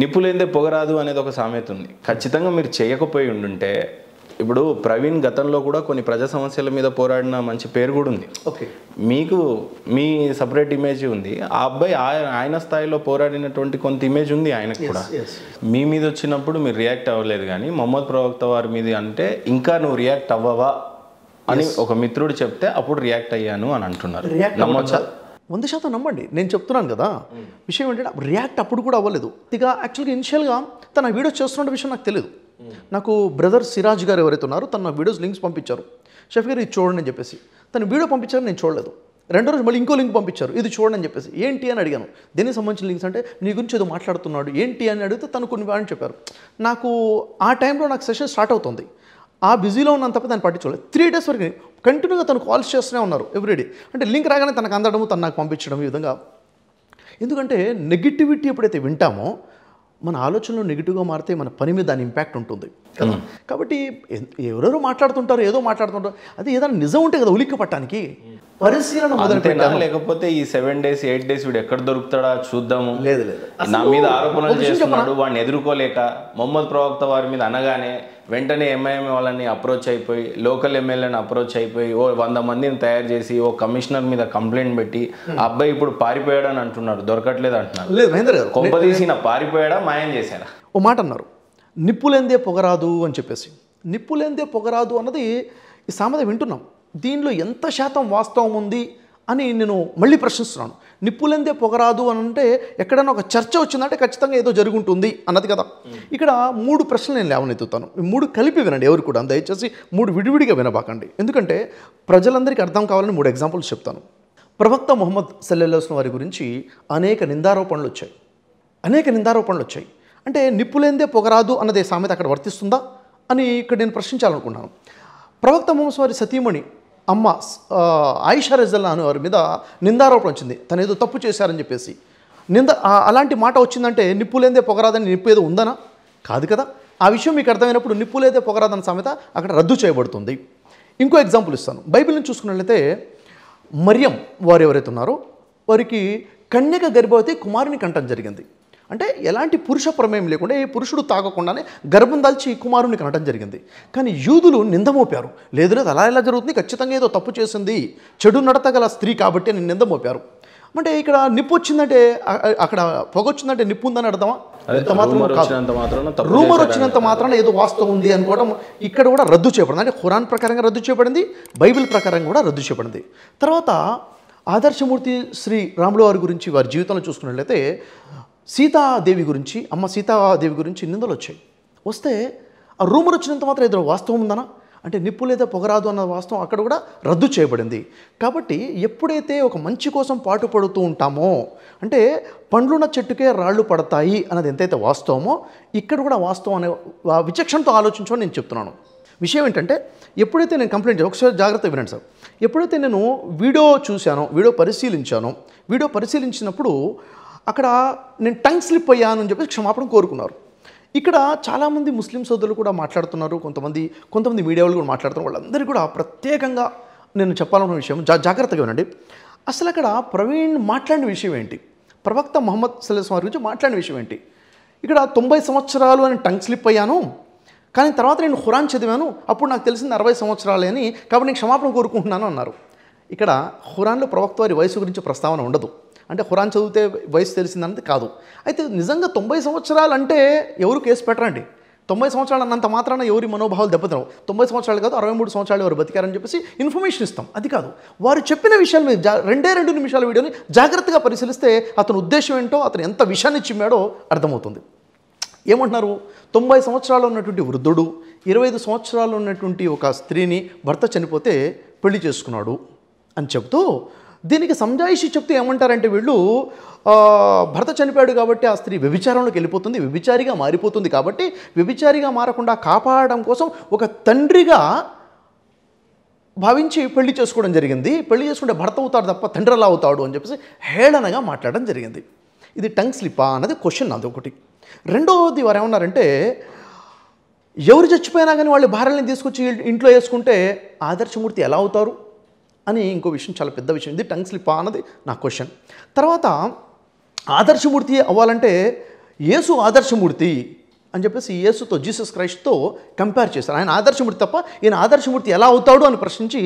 నిప్పులేందే పొగరాదు అనేది ఒక సామెత ఉంది. ఖచ్చితంగా మీరు చేయకపోయి ఉండుంటే, ఇప్పుడు ప్రవీణ్ గతంలో కూడా కొన్ని ప్రజా సమస్యల మీద పోరాడిన మంచి పేరు కూడా ఉంది. ఓకే, మీకు మీ సపరేట్ ఇమేజ్ ఉంది. ఆ అబ్బాయి ఆయన స్థాయిలో పోరాడినటువంటి కొంత ఇమేజ్ ఉంది ఆయనకు కూడా. మీ మీద వచ్చినప్పుడు మీరు రియాక్ట్ అవ్వలేదు, కానీ మొహమ్మద్ ప్రవక్త వారి మీద అంటే ఇంకా నువ్వు రియాక్ట్ అవ్వవా అని ఒక మిత్రుడు చెప్తే అప్పుడు రియాక్ట్ అయ్యాను అని అంటున్నారు. నమ్మొచ్చా? 100% నమ్మండి. నేను చెప్తున్నాను కదా, విషయం ఏంటంటే రియాక్ట్ అప్పుడు కూడా అవ్వలేదు. ఇక యాక్చువల్గా ఇనిషియల్గా తన వీడియోస్ చేస్తున్న విషయం నాకు తెలియదు. నాకు బ్రదర్ సిరాజ్ గారు ఎవరైతే ఉన్నారో తన వీడియోస్ లింక్స్ పంపించారు. షఫీ గారు ఇది చూడండి అని చెప్పేసి తన వీడియో పంపించారు, నేను చూడలేదు. రెండో రోజు మళ్ళీ ఇంకో లింక్ పంపించారు, ఇది చూడండి అని చెప్పేసి. ఏంటి అని అడిగాను, దేనికి సంబంధించిన లింక్స్ అంటే నీ గురించి ఏదో మాట్లాడుతున్నాడు ఏంటి అని అడిగితే తను కొన్ని వాడిని చెప్పారు. నాకు ఆ టైంలో నాకు సెషన్ స్టార్ట్ అవుతుంది, ఆ బిజీలో ఉన్నంత తప్ప దాన్ని పట్టించుకోలేదు. 3 days వరకు కంటిన్యూగా తను కాల్స్ చేస్తూనే ఉన్నారు ఎవ్రీడే. అంటే లింక్ రాగానే తనకు అందడము, తను నాకు పంపించడం, ఈ విధంగా. ఎందుకంటే నెగిటివిటీ ఎప్పుడైతే వింటామో మన ఆలోచనలు నెగిటివ్గా మారితే మన పని మీద దాని ఇంపాక్ట్ ఉంటుంది కదా. కాబట్టి ఎవరెవరో మాట్లాడుతుంటారు, ఏదో మాట్లాడుతుంటారు, అది ఏదైనా నిజం ఉంటే కదా ఉలిక్కి పట్టడానికి పరిశీలన మొదలుపెట్టా. లేకపోతే ఈ 7 days 8 days వీడు ఎక్కడ దొరుకుతాడా చూద్దాము, లేదు నా మీద ఆరోపణలు చేస్తున్నాడు, వాడిని ఎదుర్కోలేక మొహమ్మద్ ప్రవక్త వారి మీద అనగానే వెంటనే ఎంఐఎం వాళ్ళని అప్రోచ్ అయిపోయి, లోకల్ ఎమ్మెల్యేని అప్రోచ్ అయిపోయి 100 మందిని తయారు చేసి ఓ కమిషనర్ మీద కంప్లైంట్ పెట్టి ఆ అబ్బాయి ఇప్పుడు పారిపోయాడు అని అంటున్నారు, దొరకట్లేదు అంటున్నారు. లేదు మహేంద్ర గారు, కొంపదీసిన పారిపోయాడా మాయం చేశారా? ఓ మాట అన్నారు, నిప్పులేందే పొగరాదు అని చెప్పేసి. నిప్పులేందే పొగరాదు అన్నది ఈ సామెత వింటున్నాం, దీనిలో ఎంత శాతం వాస్తవం ఉంది అని నేను మళ్ళీ ప్రశ్నిస్తున్నాను. నిప్పులేందే పొగరాదు అని అంటే ఎక్కడైనా ఒక చర్చ వచ్చిందంటే ఖచ్చితంగా ఏదో జరుగుంటుంది అన్నది కదా. ఇక్కడ 3 ప్రశ్నలు నేను లేవనెత్తుతాను, 3 కలిపి వినండి ఎవరు కూడా, దయచేసి 3 విడివిడిగా వినబాకండి. ఎందుకంటే ప్రజలందరికీ అర్థం కావాలని 3 ఎగ్జాంపుల్స్ చెప్తాను. ప్రవక్త ముహమ్మద్ సల్లల్లాహు అలైహి వసల్లం వారి గురించి అనేక నిందారోపణలు వచ్చాయి. అంటే నిప్పులేందే పొగరాదు అన్నదే సామెత అక్కడ వర్తిస్తుందా అని ఇక్కడ నేను ప్రశ్నించాలనుకున్నాను. ప్రవక్త ముహమ్మద్ వారి సతీమణి అమ్మ ఆయిషా రజల్లాహు అన్హా వారి మీద నిందారోపణ వచ్చింది, తను ఏదో తప్పు చేశారని చెప్పేసి. అలాంటి మాట వచ్చిందంటే నిప్పులేందే పొగరాదని నిప్పు ఏదో ఉందనా? కాదు కదా. ఆ విషయం మీకు అర్థమైనప్పుడు నిప్పులేందే పొగరాదన్న సామెత అక్కడ రద్దు చేయబడుతుంది. ఇంకో ఎగ్జాంపుల్ ఇస్తాను. బైబిల్ని చూసుకున్నట్లయితే మరియం వారు ఎవరైతే ఉన్నారో వారికి కన్యక గర్భవతి కుమారుని కంటం జరిగింది. అంటే ఎలాంటి పురుష ప్రమేయం లేకుండా, ఏ పురుషుడు తాగకుండానే గర్భం దాల్చి కుమారుని కనటం జరిగింది. కానీ యూదులు నిందమోపారు, లేదు అలా ఎలా జరుగుతుంది, ఖచ్చితంగా ఏదో తప్పు చేసింది, చెడు నడత గల స్త్రీ కాబట్టి నేను నిందమోపారు. అంటే ఇక్కడ నిప్పు వచ్చిందంటే, అక్కడ పొగ వచ్చిందంటే నిప్పు ఉందని అర్థమా? రూమర్ వచ్చినంత మాత్రాన ఏదో వాస్తవం ఉంది అనుకోవడం ఇక్కడ కూడా రద్దు చేయబడింది. అంటే ఖురాన్ ప్రకారంగా రద్దు చేయబడింది, బైబిల్ ప్రకారంగా కూడా రద్దు చేయబడింది. తర్వాత ఆదర్శమూర్తి శ్రీ రాములు వారి గురించి వారి జీవితంలో చూసుకున్నట్లయితే సీతాదేవి గురించి, అమ్మ సీతాదేవి గురించి నిందలు వస్తే ఆ రూమర్ వచ్చినంత మాత్రం ఏదో వాస్తవం ఉందనా అంటే నిప్పు లేదా పొగరాదు అన్న వాస్తవం అక్కడ కూడా రద్దు చేయబడింది. కాబట్టి ఎప్పుడైతే ఒక మంచి కోసం పాటుపడుతూ ఉంటామో, అంటే పండ్లున్న చెట్టుకే రాళ్ళు పడతాయి అన్నది ఎంతైతే వాస్తవమో ఇక్కడ కూడా వాస్తవం అనే విచక్షణతో ఆలోచించమని నేను చెప్తున్నాను. విషయం ఏంటంటే ఎప్పుడైతే నేను కంప్లైంట్ ఒకసారి జాగ్రత్తగా వినండి సార్. ఎప్పుడైతే నేను వీడియో చూశానో, వీడియో పరిశీలించినప్పుడు అక్కడ నేను టంగ్ స్లిప్ అయ్యాను అని చెప్పి క్షమాపణ కోరుకున్నారు. ఇక్కడ చాలామంది ముస్లిం సోదరులు కూడా మాట్లాడుతున్నారు, కొంతమంది మీడియా వాళ్ళు కూడా మాట్లాడుతున్నారు. వాళ్ళందరికీ కూడా ప్రత్యేకంగా నేను చెప్పాలనుకున్న విషయం జాగ్రత్తగా వినండి. అసలు అక్కడ ప్రవీణ్ మాట్లాడిన విషయం ఏంటి, ప్రవక్త ముహమ్మద్ సల్లల్లాహు అలైహి వసల్లం గురించి మాట్లాడిన విషయం ఏంటి? ఇక్కడ 90 సంవత్సరాలు అని టంగ్ స్లిప్ అయ్యాను, కానీ తర్వాత నేను ఖురాన్ చదివాను, అప్పుడు నాకు తెలిసింది 60 సంవత్సరాలే అని, కాబట్టి నేను క్షమాపణ కోరుకుంటున్నాను అన్నారు. ఇక్కడ ఖురాన్లో ప్రవక్త వారి వయసు గురించి ప్రస్తావన ఉండదు. అంటే ఖురాన్ చదివితే వయసు తెలిసిందన్నది కాదు. అయితే నిజంగా 90 సంవత్సరాలు అంటే ఎవరు కేసు పెట్టరండి. 90 సంవత్సరాలు అన్నంత మాత్రాన ఎవరి మనోభావాలు దెబ్బతినవు. 90 సంవత్సరాలు కాదు 63 సంవత్సరాలు ఎవరు బతికారని చెప్పేసి ఇన్ఫర్మేషన్ ఇస్తాం, అది కాదు. వారు చెప్పిన విషయాలు మీరు 2 నిమిషాల వీడియోని జాగ్రత్తగా పరిశీలిస్తే అతని ఉద్దేశం ఏంటో, అతను ఎంత విషయాన్ని చిమ్మాడో అర్థమవుతుంది. ఏమంటున్నారు? 90 సంవత్సరాలు ఉన్నటువంటి వృద్ధుడు 25 సంవత్సరాలు ఉన్నటువంటి ఒక స్త్రీని భర్త చనిపోతే పెళ్లి చేసుకున్నాడు అని చెప్తూ, దీనికి సంజాయిషి చెప్తూ ఏమంటారంటే వీళ్ళు భర్త చనిపోయాడు కాబట్టి ఆ స్త్రీ వ్యభిచారంలోకి వెళ్ళిపోతుంది, వ్యభిచారిగా మారిపోతుంది, కాబట్టి వ్యభిచారిగా మారకుండా కాపాడడం కోసం ఒక తండ్రిగా భావించి పెళ్లి చేసుకోవడం జరిగింది. పెళ్లి చేసుకుంటే భర్త అవుతాడు తప్ప తండ్రి ఎలా అవుతాడు అని చెప్పేసి హేళనగా మాట్లాడడం జరిగింది. ఇది టంగ్ స్లిప్పా అన్నది క్వశ్చన్. అదొకటి. రెండవది వారు ఏమన్నారంటే, ఎవరు చచ్చిపోయినా కానీ వాళ్ళు భార్యలను తీసుకొచ్చి ఇంట్లో వేసుకుంటే ఆదర్శమూర్తి ఎలా అవుతారు అని ఇంకో విషయం, చాలా పెద్ద విషయం. ఇది టంగ్ స్లిప్పా అన్నది నా క్వశ్చన్. తర్వాత ఆదర్శమూర్తి అవ్వాలంటే యేసు ఆదర్శమూర్తి అని చెప్పేసి యేసుతో జీసస్ క్రైస్ట్తో కంపేర్ చేశారు. ఆయన ఆదర్శమూర్తి తప్ప ఈయన ఆదర్శమూర్తి ఎలా అవుతాడు అని ప్రశ్నించి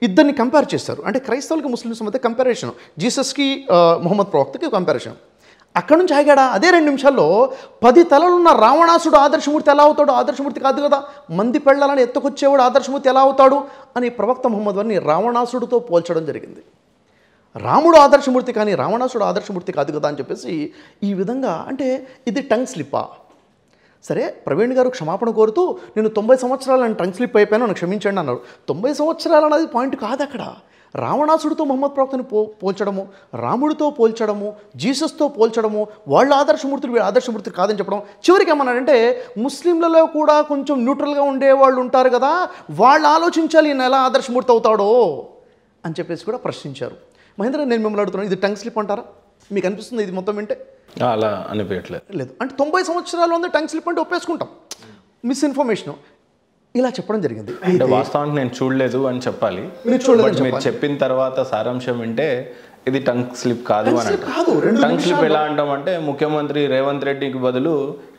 ఇద్దరిని కంపేర్ చేశారు. అంటే క్రైస్తవులకి ముస్లిమ్స్ మధ్య కంపారిజన్, జీసస్కి మొహమ్మద్ ప్రవక్తకి కంపారిజన్. అక్కడ నుంచి ఆగాడా అదే 2 నిమిషాల్లో 10 తలలున్న రావణాసుడు ఆదర్శమూర్తి ఎలా అవుతాడు? ఆదర్శమూర్తి కాదు కదా. మంది పెళ్ళాలని ఎత్తుకొచ్చేవాడు ఆదర్శమూర్తి ఎలా అవుతాడు అని ప్రవక్త ముహమ్మద్ వారిని రావణాసుడితో పోల్చడం జరిగింది. రాముడు ఆదర్శమూర్తి కానీ రావణాసుడు ఆదర్శమూర్తి కాదు కదా అని చెప్పేసి ఈ విధంగా. అంటే ఇది టంగ్ స్లిప్పా? సరే, ప్రవీణ్ గారు క్షమాపణ కోరుతూ నేను 90 సంవత్సరాలు నేను టంగ్ స్లిప్ అయిపోయాను, నన్ను క్షమించండి అన్నారు. 90 సంవత్సరాలు అనేది పాయింట్ కాదు అక్కడ. రావణాసుడితో మొహమ్మద్ ప్రవక్తని పోల్చడము, రాముడితో పోల్చడము, జీసస్తో పోల్చడము, వాళ్ళు ఆదర్శమూర్తులు వీళ్ళు ఆదర్శమూర్తి కాదని చెప్పడం. చివరికి ఏమన్నాడంటే ముస్లింలలో కూడా కొంచెం న్యూట్రల్గా ఉండేవాళ్ళు ఉంటారు కదా, వాళ్ళు ఆలోచించాలి ఈయన ఎలా ఆదర్శమూర్తి అవుతాడో అని చెప్పేసి కూడా ప్రశ్నించారు. మహేంద్ర, నేను మిమ్మల్ని అడుగుతున్నాను, ఇది టంగ్ స్లిప్ అంటారా? మీకు అనిపిస్తుంది ఇది మొత్తం వింటే? అలా అనిపించట్లేదు. లేదు అంటే 90 సంవత్సరాలు ఉంది టంగ్ స్లిప్ అంటే ఒప్పేసుకుంటాం, మిస్ఇన్ఫర్మేషన్ ఇలా చెప్పడం జరిగింది. అంటే వాస్తవానికి నేను చూడలేదు అని చెప్పాలి. మీరు చెప్పిన తర్వాత సారాంశం వింటే ఇది టంగ్ స్లిప్ కాదు అని అంటాం. టంగ్ స్లిప్ ఎలా అంటాం అంటే ముఖ్యమంత్రి రేవంత్ రెడ్డికి బదులు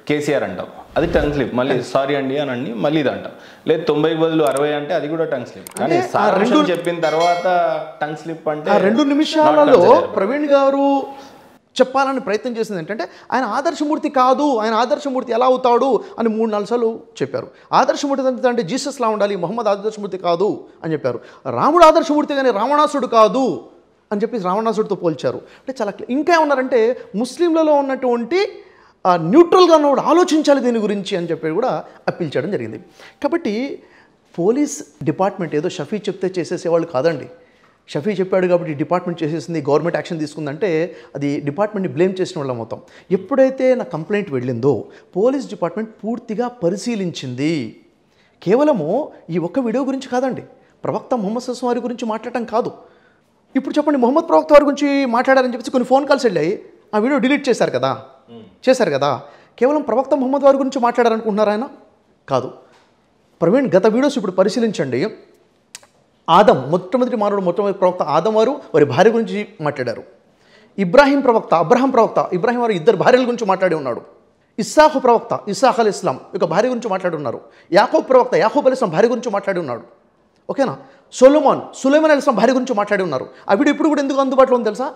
కేసీఆర్ అంటాం, అది టంగ్ స్లిప్. మళ్ళీ సారీ అండి అని అండి మళ్ళీ ఇది అంటాం. లేదు 90కి బదులు 60 అంటే అది కూడా టంగ్ స్లిప్. కానీ సారాంశం చెప్పిన తర్వాత టంగ్ స్లిప్ అంటే 2 నిమిషాలలో ప్రవీణ్ గారు చెప్పాలని ప్రయత్నం చేసింది ఏంటంటే ఆయన ఆదర్శమూర్తి కాదు, ఆయన ఆదర్శమూర్తి ఎలా అవుతాడు అని 3-4 సార్లు చెప్పారు. ఆదర్శమూర్తి అంటే జీసస్లా ఉండాలి, మొహమ్మద్ ఆదర్శమూర్తి కాదు అని చెప్పారు. రాముడు ఆదర్శమూర్తి కానీ రావణాసుడు కాదు అని చెప్పి రావణాసుడితో పోల్చారు. అంటే చాలా ఇంకా ఏమన్నారంటే ముస్లింలలో ఉన్నటువంటి న్యూట్రల్గా ఉన్నవాడు ఆలోచించాలి దీని గురించి అని చెప్పి కూడా అప్పీల్ చేయడం జరిగింది. కాబట్టి పోలీస్ డిపార్ట్మెంట్ ఏదో షఫీ చెప్తే చేసేసేవాళ్ళు కాదండి. షఫీ చెప్పాడు కాబట్టి డిపార్ట్మెంట్ చేసేసింది, గవర్నమెంట్ యాక్షన్ తీసుకుందంటే అది డిపార్ట్మెంట్ని బ్లేమ్ చేసిన వాళ్ళం అవుతాం. ఎప్పుడైతే నా కంప్లైంట్ వెళ్ళిందో పోలీస్ డిపార్ట్మెంట్ పూర్తిగా పరిశీలించింది. కేవలము ఈ ఒక్క వీడియో గురించి కాదండి, ప్రవక్త ముహమ్మద్ సల్లాల్లాహు అలైహి వసల్లం గురించి మాట్లాడటం కాదు. ఇప్పుడు చెప్పండి, ముహమ్మద్ ప్రవక్త వారి గురించి మాట్లాడారని చెప్పేసి కొన్ని ఫోన్ కాల్స్ వెళ్ళాయి, ఆ వీడియో డిలీట్ చేశారు కదా. కేవలం ప్రవక్త ముహమ్మద్ వారి గురించి మాట్లాడారనుకుంటున్నారా ఆయన? కాదు. ప్రవీణ్, గత వీడియోస్ ఇప్పుడు పరిశీలించండి. ఆదం మొట్టమొదటి ప్రవక్త ఆదం వారు వారి భార్య గురించి మాట్లాడారు. అబ్రహాం ప్రవక్త ఇబ్రాహిం వారు 2 భార్యల గురించి మాట్లాడి ఉన్నాడు. ఇస్సాకు ప్రవక్త ఇస్సాక్ అలైహిస్ సలాం యొక్క భార్య గురించి మాట్లాడి ఉన్నారు. యాకోబ్ ప్రవక్త యాకోబ్ అలైహిస్ సలాం భార్య గురించి మాట్లాడి ఉన్నాడు. ఓకేనా? సులైమాన్ అలైహిస్ సలాం భార్య గురించి మాట్లాడి ఉన్నారు. ఆ వీడియో ఇప్పుడు కూడా ఎందుకు అందుబాటులో ఉంది తెలుసా?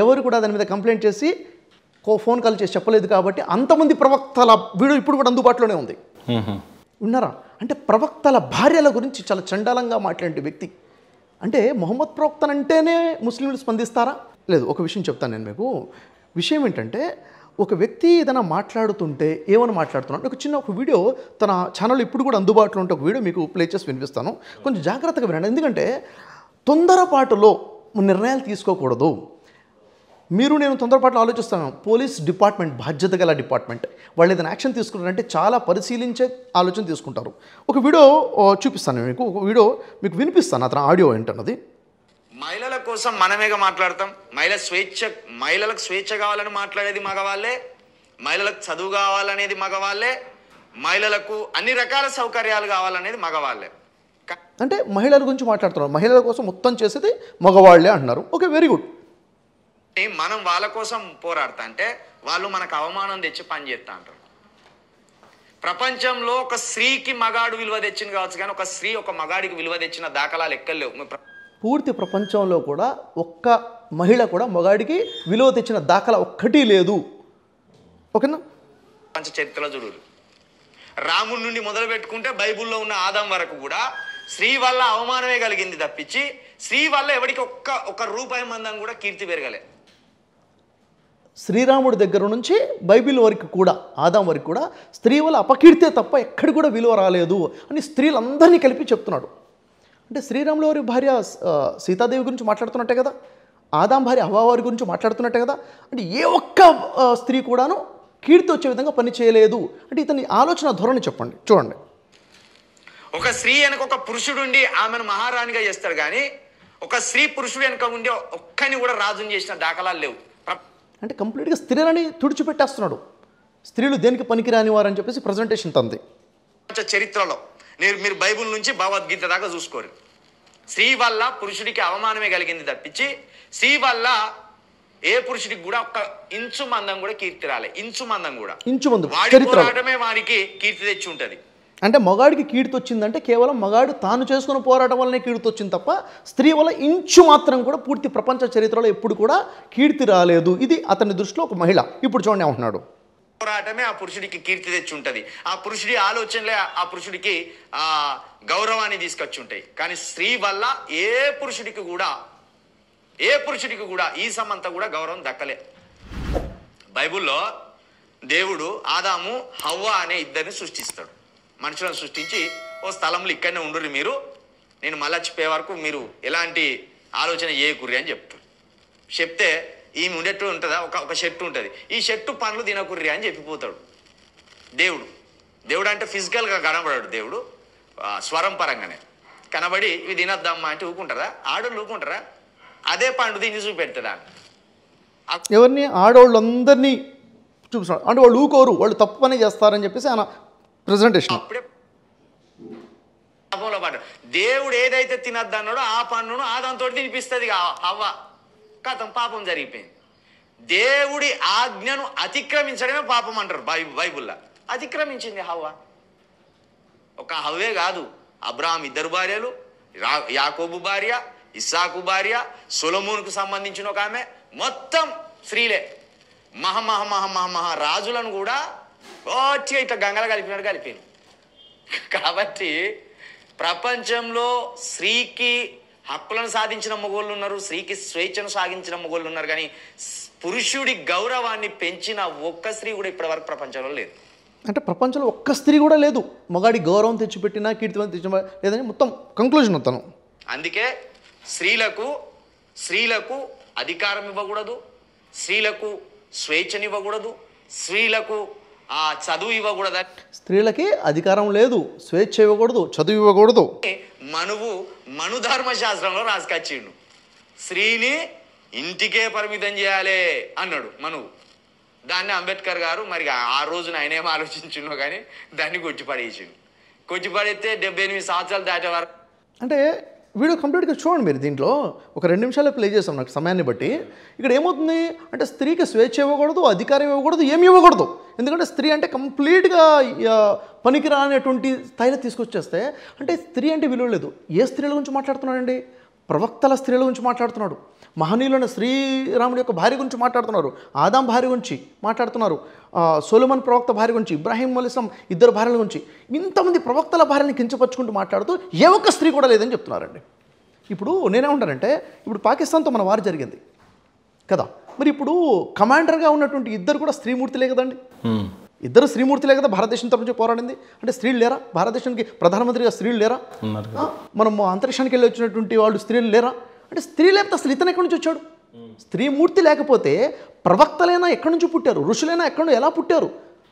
ఎవరు కూడా దాని మీద కంప్లైంట్ చేసి ఫోన్ కాల్ చేసి చెప్పలేదు కాబట్టి అంతమంది ప్రవక్తల వీడియో ఇప్పుడు కూడా అందుబాటులోనే ఉంది. విన్నారా? అంటే ప్రవక్తల భార్యల గురించి చాలా చండాలంగా మాట్లాడే వ్యక్తి. అంటే మొహమ్మద్ ప్రవక్తనంటేనే ముస్లింలు స్పందిస్తారా? లేదు. ఒక విషయం చెప్తాను నేను మీకు. విషయం ఏంటంటే ఒక వ్యక్తి ఏదైనా మాట్లాడుతుంటే ఏమని మాట్లాడుతున్నాడు, ఒక వీడియో తన ఛానల్ ఇప్పుడు కూడా అందుబాటులో ఉంటే ఒక వీడియో మీకు ప్లే చేసి వినిపిస్తాను. కొంచెం జాగ్రత్తగా వినండి. ఎందుకంటే తొందరపాటులో నిర్ణయాలు తీసుకోకూడదు. మీరు నేను తొందరపాటులో ఆలోచిస్తాను. పోలీస్ డిపార్ట్మెంట్ బాధ్యత గల డిపార్ట్మెంట్, వాళ్ళు ఏదైనా యాక్షన్ తీసుకుంటారంటే చాలా పరిశీలించే ఆలోచన తీసుకుంటారు. ఒక వీడియో చూపిస్తాను మీకు, ఒక వీడియో మీకు వినిపిస్తాను, అతను ఆడియో ఏంటన్నది. మహిళల కోసం మనమేగా మాట్లాడతాం. మహిళలకు స్వేచ్ఛ కావాలని మాట్లాడేది మగవాళ్ళే, మహిళలకు చదువు కావాలనేది మగవాళ్ళే, మహిళలకు అన్ని రకాల సౌకర్యాలు కావాలనేది మగవాళ్ళే. అంటే మహిళల గురించి మాట్లాడుతున్నారు, మహిళల కోసం మొత్తం చేసేది మగవాళ్లే అంటున్నారు. Okay, very good. మనం వాళ్ళ కోసం పోరాడతా అంటే వాళ్ళు మనకు అవమానం తెచ్చి పని చేస్తా అంటారు. ప్రపంచంలో ఒక స్త్రీకి మగాడు విలువ తెచ్చింది కావచ్చు, కానీ ఒక స్త్రీ ఒక మగాడికి విలువ తెచ్చిన దాఖలాలు ఎక్కలేవు. పూర్తి ప్రపంచంలో కూడా ఒక్క మహిళ కూడా మగాడికి విలువ తెచ్చిన దాఖలా ఒక్కటి లేదు. ఓకేనా? ప్రపంచ చరిత్రలో చూడు, రాముడి నుండి మొదలు పెట్టుకుంటే బైబుల్లో ఉన్న ఆదాం వరకు కూడా స్త్రీ వల్ల అవమానమే కలిగింది తప్పించి స్త్రీ వల్ల ఎవరికి ఒక్క రూపాయి మందం కూడా కీర్తి పెరగలే. శ్రీరాముడి దగ్గర నుంచి బైబిల్ వరకు కూడా ఆదాం వరకు కూడా స్త్రీ వల్ల అపకీర్తే తప్ప ఎక్కడి కూడా విలువ రాలేదు అని స్త్రీలందరినీ కలిపి చెప్తున్నాడు. అంటే శ్రీరాముల వారి భార్య సీతాదేవి గురించి మాట్లాడుతున్నట్టే కదా, ఆదాం భార్య హవ్వ వారి గురించి మాట్లాడుతున్నట్టే కదా. అంటే ఏ ఒక్క స్త్రీ కూడాను కీర్తి వచ్చే విధంగా పని చేయలేదు. అంటే ఇతని ఆలోచన ధోరణి చెప్పండి, చూడండి. ఒక స్త్రీ వెనక ఒక పురుషుడు ఉండి ఆమెను మహారాణిగా చేస్తాడు, కానీ ఒక స్త్రీ పురుషుడు వెనక ఉండి ఒక్కని కూడా రాజుని చేసిన దాఖలాలు లేవు. అంటే కంప్లీట్గా స్త్రీలని తుడిచిపెట్టేస్తున్నాడు. స్త్రీలు దేనికి పనికిరాని వారని చెప్పేసి ప్రజెంటేషన్ తంది. చరిత్రలో మీరు బైబుల్ నుంచి భగవద్గీత దాకా చూసుకోరు. స్త్రీ వల్ల పురుషుడికి అవమానమే కలిగింది తప్పించి స్త్రీ వల్ల ఏ పురుషుడికి కూడా ఒక్క ఇంచు మందం కూడా కీర్తి రాలే, ఇంచు మందం కూడా. వాడి చరిత్ర పోరాటమే వానికి కీర్తి తెచ్చి ఉంటది. అంటే మగాడికి కీర్తి వచ్చిందంటే కేవలం మగాడు తాను చేసుకున్న పోరాటం వల్లనే కీర్తి వచ్చింది తప్ప స్త్రీ వల్ల ఇంచు మాత్రం కూడా పూర్తి ప్రపంచ చరిత్రలో ఎప్పుడు కూడా కీర్తి రాలేదు. ఇది అతని దృష్టిలో ఒక మహిళ. ఇప్పుడు చూడండి ఏమంటున్నాడు. పోరాటమే ఆ పురుషుడికి కీర్తి తెచ్చి ఉంటది. ఆ పురుషుడి ఆలోచనలే ఆ పురుషుడికి ఆ గౌరవాన్ని తీసుకొచ్చి ఉంటాయి. కానీ స్త్రీ వల్ల ఏ పురుషుడికి కూడా ఈ సమంతా కూడా గౌరవం దక్కలే. బైబిల్లో దేవుడు ఆదాము హవ్వ అనే ఇద్దరిని సృష్టిస్తాడు. మనుషులను సృష్టించి ఓ స్థలంలో ఇక్కడనే ఉండుర్రి మీరు, నేను మళ్ళీ చెప్పే వరకు మీరు ఎలాంటి ఆలోచన చేయకుర్రి అని చెప్తాడు. చెప్తే ఈమె ఉండేట్టు ఉంటుందా, ఒక చెట్టు ఉంటుంది, ఈ చెట్టు పండ్లు తినకుర్రి అని చెప్పిపోతాడు దేవుడు. దేవుడు అంటే ఫిజికల్గా కనబడాడు దేవుడు, స్వరం పరంగానే కనబడి ఇవి తినొద్దమ్మా అంటే ఊకుంటారా? ఆడోళ్ళు ఊకుంటారా? అదే పండు తిని చూపెడతాడా? ఎవరిని? ఆడవాళ్ళందరినీ చూపిస్తున్నాడు. అంటే వాళ్ళు ఊకోరు, వాళ్ళు తప్పు పని చేస్తారని చెప్పేసి ఆయన ప్రెజెంటేషన్. అప్పుడే పాపంలో పడ్డాడు. దేవుడు ఏదైతే తినద్దు అన్నాడో ఆ పండును ఆదంతో తినిపిస్తుంది హవ్వ. కథం పాపం జరిగిపోయింది. దేవుడి ఆజ్ఞను అతిక్రమించడమే పాపం అంటారు బైబుల్లో. అతిక్రమించింది హవ్వ. ఒక హవ్వే కాదు, అబ్రాహాం 2 భార్యలు, యాకోబు భార్య, ఇస్సాకు భార్య, సొలొమోనుకు సంబంధించిన ఒక ఆమె, మొత్తం స్త్రీలే. మహా రాజులను కూడా గట్టిగా ఇట్లా గంగల కలిపినాడు కలిపాను. కాబట్టి ప్రపంచంలో స్త్రీకి హక్కులను సాధించిన మగోళ్ళు ఉన్నారు, స్త్రీకి స్వేచ్ఛను సాగించిన మగోళ్ళు ఉన్నారు. కానీ పురుషుడి గౌరవాన్ని పెంచిన ఒక్క స్త్రీ కూడా ఇప్పటి వరకు ప్రపంచంలో లేదు. అంటే ప్రపంచంలో ఒక్క స్త్రీ కూడా లేదు మగాడి గౌరవం తెచ్చిపెట్టినా కీర్తి తెచ్చిన లేదని మొత్తం కంక్లూజన్ అవుతాను. అందుకే స్త్రీలకు అధికారం ఇవ్వకూడదు, స్త్రీలకు స్వేచ్ఛనివ్వకూడదు, స్త్రీలకు చదువు ఇవ్వకూడదు. స్త్రీలకి అధికారం లేదు, స్వేచ్ఛ ఇవ్వకూడదు, చదువు ఇవ్వకూడదు. మనుధర్మశాస్త్రంలో రాసుకొచ్చిండు. స్త్రీని ఇంటికే పరిమితం చేయాలి అన్నాడు మనువు. దాన్ని అంబేద్కర్ గారు మరి ఆ రోజున ఆయన ఏం ఆలోచించిండో కానీ దాన్ని కొట్టిపడేసిండు. కొట్టిపడేస్తే 78 సంవత్సరాలు దాటే వరకు. అంటే వీడియో కంప్లీట్గా చూడండి మీరు. దీంట్లో ఒక 2 నిమిషాలు ప్లే చేస్తాం నాకు సమయాన్ని బట్టి. ఇక్కడ ఏమవుతుంది అంటే స్త్రీకి స్వేచ్ఛ ఇవ్వకూడదు, అధికారం ఇవ్వకూడదు, ఏమి ఇవ్వకూడదు. ఎందుకంటే స్త్రీ అంటే కంప్లీట్గా పనికిరానటువంటి స్థాయిలో తీసుకొచ్చేస్తే అంటే స్త్రీ అంటే విలువ లేదు. ఏ స్త్రీల గురించి మాట్లాడుతున్నాడండి? ప్రవక్తల స్త్రీల గురించి మాట్లాడుతున్నాడు. మహనీయులైన శ్రీరాముడి యొక్క భార్య గురించి మాట్లాడుతున్నారు, ఆదాం భార్య గురించి మాట్లాడుతున్నారు, సొలొమోన్ ప్రవక్త భార్య గురించి, ఇబ్రాహీం అలైహిస్సలాం 2 భార్యల గురించి, ఇంతమంది ప్రవక్తల భార్యని కించపరుచుకుంటూ మాట్లాడుతూ ఏ ఒక్క స్త్రీ కూడా లేదని చెప్తున్నారండి. ఇప్పుడు నేనేమంటానంటే ఇప్పుడు పాకిస్తాన్తో మన వారు జరిగింది కదా, మరి ఇప్పుడు కమాండర్గా ఉన్నటువంటి 2 కూడా స్త్రీమూర్తిలే కదండి. 2 స్త్రీమూర్తిలే కదా భారతదేశం తరపు నుంచి పోరాడింది. అంటే స్త్రీలు లేరా? భారతదేశానికి ప్రధానమంత్రిగా స్త్రీలు లేరా? మనం అంతరిక్షానికి వెళ్ళి వచ్చినటువంటి వాళ్ళు స్త్రీలు లేరా? అంటే స్త్రీ లేకపోతే అసలు ఇతను ఎక్కడి నుంచి వచ్చాడు? స్త్రీమూర్తి లేకపోతే ప్రవక్తలైనా ఎక్కడి నుంచి పుట్టారు? ఋషులైనా ఎక్కడి ఎలా పుట్టారు?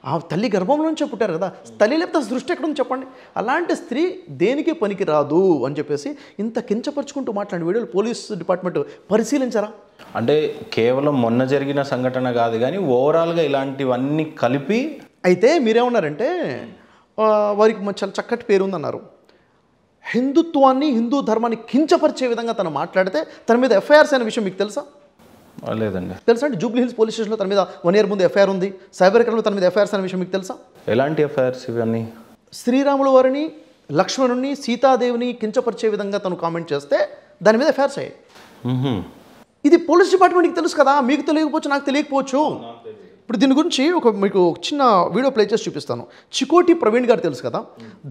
ఆ తల్లి గర్భంలో నుంచే పుట్టారు కదా. తల్లి లేకపోతే సృష్టి ఎక్కడ నుంచి చెప్పండి? అలాంటి స్త్రీ దేనికి పనికి రాదు అని చెప్పేసి ఇంత కించపరుచుకుంటూ మాట్లాడిన వీడియోలు పోలీస్ డిపార్ట్మెంట్ పరిశీలించారా? అంటే కేవలం మొన్న జరిగిన సంఘటన కాదు కానీ ఓవరాల్గా ఇలాంటివన్నీ కలిపి. అయితే మీరేమన్నారంటే వారికి చాలా చక్కటి పేరు ఉందన్నారు. హిందుత్వాన్ని, హిందూ ధర్మాన్ని కించపరిచే విధంగా తను మాట్లాడితే తన మీద ఎఫ్ఐఆర్స్ అనే విషయం మీకు తెలుసా? లేదండి. తెలుసా అండి? జూబ్లీ హిల్స్ పోలీస్ స్టేషన్లో తన మీద 1 year ముందు ఎఫ్ఐఆర్ ఉంది. సైబర్ క్రైమ్లో తన మీద ఎఫ్ఐఆర్స్ అనే విషయం మీకు తెలుసా? ఎలాంటి ఎఫ్ఐఆర్స్ ఇవన్నీ? శ్రీరాముల వారిని, లక్ష్మణుని, సీతాదేవిని కించపరిచే విధంగా తను కామెంట్ చేస్తే దాని మీద ఎఫ్ఐఆర్స్ అయ్యాయి. ఇది పోలీస్ డిపార్ట్మెంట్కి తెలుసు కదా, మీకు తెలియకపోవచ్చు, నాకు తెలియకపోవచ్చు. ఇప్పుడు దీని గురించి మీకు చిన్న వీడియో ప్లే చేసి చూపిస్తాను. చికోటి ప్రవీణ్ గారు తెలుసు కదా,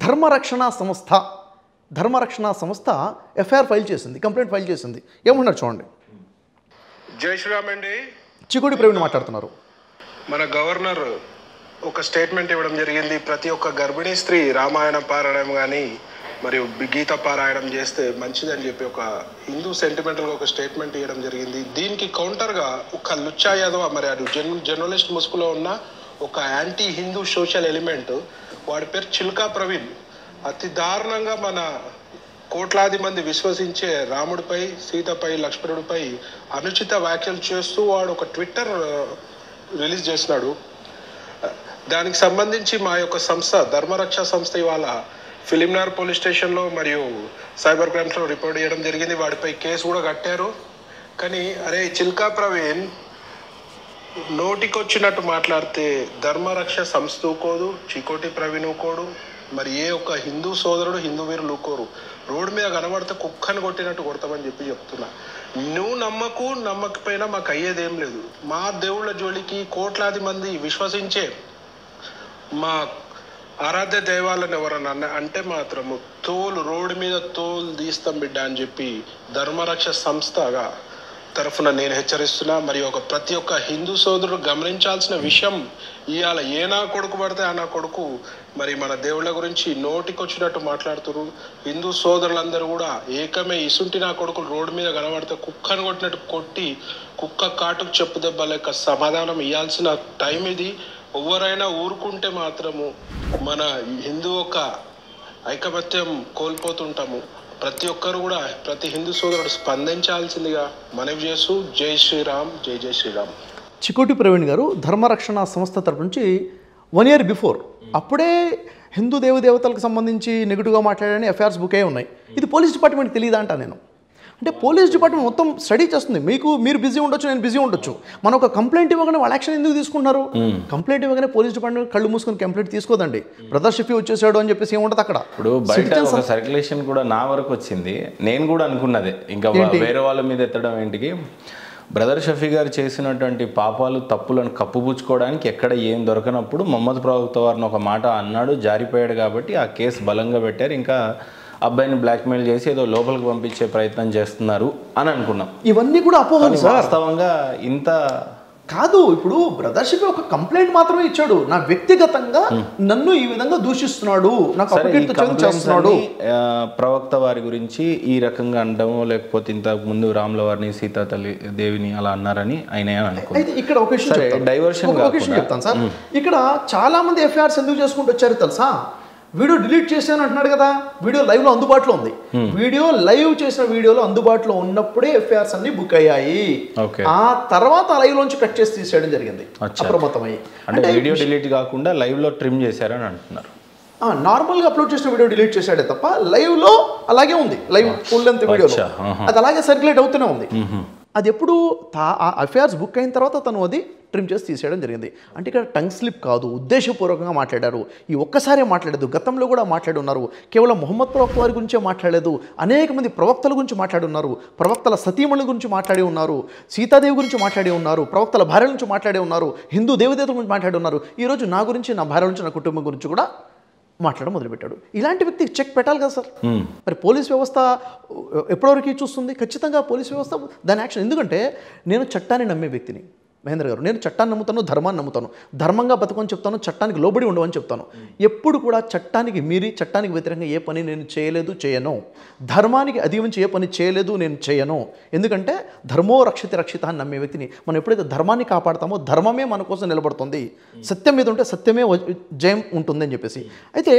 ధర్మరక్షణ సంస్థ ఎఫ్ఐఆర్ ఫైల్ చేసింది, కంప్లైంట్ ఫైల్ చేసింది. ఏమన్నారు చూడండి. జై శ్రీరామ్ అండి. చికోటి ప్రవీణ్ మాట్లాడుతున్నారు. మన గవర్నర్ ఒక స్టేట్మెంట్ ఇవ్వడం జరిగింది. ప్రతి ఒక్క గర్భిణీ స్త్రీ రామాయణం పారాయణం కానీ మరియు గీత పారాయణం చేస్తే మంచిదని చెప్పి ఒక హిందూ సెంటిమెంటల్గా ఒక స్టేట్మెంట్ ఇవ్వడం జరిగింది. దీనికి కౌంటర్గా ఒక లుచ్చా యాదవ్, మరి అది జర్నలిస్ట్ ముసుగులో ఉన్న ఒక యాంటీ హిందూ సోషల్ ఎలిమెంట్, వాడి పేరు చిల్కా ప్రవీణ్, అతి దారుణంగా మన కోట్లాది మంది విశ్వసించే రాముడిపై, సీతపై, లక్ష్మణుడిపై అనుచిత వ్యాఖ్యలు చేస్తూ వాడు ఒక ట్విట్టర్ రిలీజ్ చేసినాడు. దానికి సంబంధించి మా యొక్క సంస్థ ధర్మరక్ష సంస్థ ఇవాళ ఫిలింనగర్ పోలీస్ స్టేషన్లో మరియు సైబర్ క్రైమ్స్లో రిపోర్ట్ చేయడం జరిగింది. వాడిపై కేసు కూడా కట్టారు. కానీ అరే చిల్కా ప్రవీణ్, నోటికొచ్చినట్టు మాట్లాడితే ధర్మరక్ష సంస్థ ఊకోదు, చికోటి ప్రవీణ్ ఊకోడు, మరి ఏ ఒక్క హిందూ సోదరుడు హిందూ వీరులు ఊకోరు. రోడ్డు మీద కనబడితే కుక్కని కొట్టినట్టు కొడతామని చెప్తున్నా. నువ్వు నమ్మకపోయినా మాకు అయ్యేదేం లేదు. మా దేవుళ్ళ జోలికి కోట్లాది మంది విశ్వసించే మా ఆరాధ్య దైవాలను ఎవరన్నా అంటే మాత్రము రోడ్డు మీద తోలు తీస్తాం బిడ్డ అని చెప్పి ధర్మరక్ష సంస్థగా తరఫున నేను హెచ్చరిస్తున్నా. మరి ప్రతి ఒక్క హిందూ సోదరుడు గమనించాల్సిన విషయం, ఇవాళ ఏ నా కొడుకు పడితే ఆ నా కొడుకు మరి మన దేవుళ్ళ గురించి నోటికొచ్చినట్టు మాట్లాడుతున్నారు. హిందూ సోదరులందరూ కూడా ఏకమే ఇసుంటి నా కొడుకులు రోడ్డు మీద కనబడితే కుక్కను కొట్టినట్టు కొట్టి కుక్క కాటుకు చెప్పు దెబ్బ లెక్క సమాధానం ఇవ్వాల్సిన టైం ఇది. ఎవరైనా ఊరుకుంటే మాత్రము మన హిందూ ఒక ఐకమత్యం కోల్పోతుంటాము. ప్రతి ఒక్కరు కూడా ప్రతి హిందూ సోదరుడు స్పందించాల్సిందిగా మనవి చేస్తూ జై శ్రీరామ్, జై జై శ్రీరామ్. చికోటి ప్రవీణ్ గారు ధర్మరక్షణ సంస్థ తరపు నుంచి 1 year బిఫోర్ అప్పుడే హిందూ దేవతలకు సంబంధించి నెగిటివ్గా మాట్లాడని ఎఫ్ఐఆర్స్ బుక్ అయి ఉన్నాయి. ఇది పోలీస్ డిపార్ట్మెంట్ తెలియదా అంటా నేను. అంటే పోలీస్ డిపార్ట్మెంట్ మొత్తం స్టడీ చేస్తుంది. మీరు బిజీ ఉండొచ్చు, నేను బిజీ ఉండొచ్చు. మనం ఒక కంప్లైంట్ ఇవ్వగానే వాళ్ళు యాక్షన్ ఎందుకు తీసుకుంటున్నారు? కంప్లైంట్ ఇవ్వగానే పోలీస్ డిపార్ట్మెంట్ కళ్ళు మూసుకొని కంప్లైంట్ తీసుకోదండి. బ్రదర్ షఫీ వచ్చేసాడు అని చెప్పేసి ఏముంటుంది అక్కడ. ఇప్పుడు బయట ఒక సర్క్యులేషన్ కూడా నా వరకు వచ్చింది. నేను కూడా అనుకున్నదే, ఇంకా వేరే వాళ్ళ మీద ఎత్తడం ఏంటికి. బ్రదర్ షఫీ గారు చేసినటువంటి పాపాలు తప్పులను కప్పుపుచ్చుకోవడానికి ఎక్కడ ఏం దొరకనప్పుడు మొహమ్మద్ ప్రవక్త వారిని ఒక మాట అన్నాడు, జారిపోయాడు కాబట్టి ఆ కేసు బలంగా పెట్టారు. ఇంకా అబ్బాయిని బ్లాక్మెయిల్ చేసి ఏదో లోపలికి పంపించే ప్రయత్నం చేస్తున్నారు అని అనుకున్నాం. ఇవన్నీ కూడా అపోహలు. వాస్తవంగా ఇంత కాదు. ఇప్పుడు బ్రదర్ షఫీ ఒక కంప్లైంట్ మాత్రమే ఇచ్చాడు. నా వ్యక్తిగతంగా నన్ను ఈ విధంగా దూషిస్తున్నాడు, నాకు చేస్తున్నాడు. ప్రవక్త వారి గురించి ఈ రకంగా అనడము, లేకపోతే ఇంతకు ముందు రాముల వారిని సీతా తల్లి దేవిని అలా అన్నారని ఆయన అనుకుంటే ఇక్కడ ఒక విషయం చెప్తాను సార్. ఇక్కడ చాలా మంది ఎఫ్ఐఆర్స్ ఎందుకు చేసుకుంటూ వచ్చారు తెలుసా? వీడియో డిలీట్ చేశాను అంటున్నాడు కదా. వీడియో లైవ్లో అందుబాటులో ఉంది. వీడియో లైవ్ చేసిన వీడియోలో అందుబాటులో ఉన్నప్పుడే ఎఫ్ఐఆర్స్ అన్ని బుక్ అయ్యాయి. ఆ తర్వాత లైవ్ లోంచి కట్ చేసి తీసేయడం జరిగింది అప్రమత్తమయ్యి. అంటే వీడియో డిలీట్ కాకుండా లైవ్ లో ట్రిమ్ చేశారని అంటున్నారు. నార్మల్గా అప్లోడ్ చేసిన వీడియో డిలీట్ చేశాడే తప్ప లైవ్లో అలాగే ఉంది. లైవ్ ఫుల్ లెంత్ వీడియో అది అలాగే సర్క్యులేట్ అవుతూనే ఉంది. అది ఎప్పుడు ఎఫ్ఐఆర్స్ బుక్ అయిన తర్వాత తను అది ట్రిమ్ చేసి తీసేయడం జరిగింది. అంటే ఇక్కడ టంగ్ స్లిప్ కాదు, ఉద్దేశపూర్వకంగా మాట్లాడారు. ఈ ఒక్కసారే మాట్లాడలేదు, గతంలో కూడా మాట్లాడి ఉన్నారు. కేవలం మొహమ్మద్ ప్రవక్త వారి గురించే మాట్లాడలేదు, అనేక మంది ప్రవక్తల గురించి మాట్లాడి ఉన్నారు. ప్రవక్తల సతీమణుల గురించి మాట్లాడి ఉన్నారు, సీతాదేవి గురించి మాట్లాడి ఉన్నారు, ప్రవక్తల భార్య నుంచి మాట్లాడి ఉన్నారు, హిందూ దేవదేవతల గురించి మాట్లాడి ఉన్నారు. ఈరోజు నా గురించి, నా భార్య గురించి, నా కుటుంబం గురించి కూడా మాట్లాడడం మొదలుపెట్టాడు. ఇలాంటి వ్యక్తికి చెక్ పెట్టాలి కదా సార్. మరి పోలీస్ వ్యవస్థ ఎప్పటివరకు చూస్తుంది? ఖచ్చితంగా పోలీస్ వ్యవస్థ దాని యాక్షన్. ఎందుకంటే నేను చట్టాన్ని నమ్మే వ్యక్తిని మహేంద్ర గారు. నేను చట్టాన్ని నమ్ముతాను, ధర్మాన్ని నమ్ముతాను, ధర్మంగా బతకని చెప్తాను, చట్టానికి లోబడి ఉండవని చెప్తాను. ఎప్పుడు కూడా చట్టానికి మీరి, చట్టానికి వ్యతిరేకంగా ఏ పని నేను చేయను. ధర్మానికి అధిగమించి ఏ పని చేయలేదు, నేను చేయను. ఎందుకంటే ధర్మో రక్షిత అని నమ్మే వ్యక్తిని. మనం ఎప్పుడైతే ధర్మాన్ని కాపాడతామో ధర్మమే మన కోసం నిలబడుతుంది. సత్యం మీద ఉంటే సత్యమే జయం ఉంటుంది అని చెప్పేసి. అయితే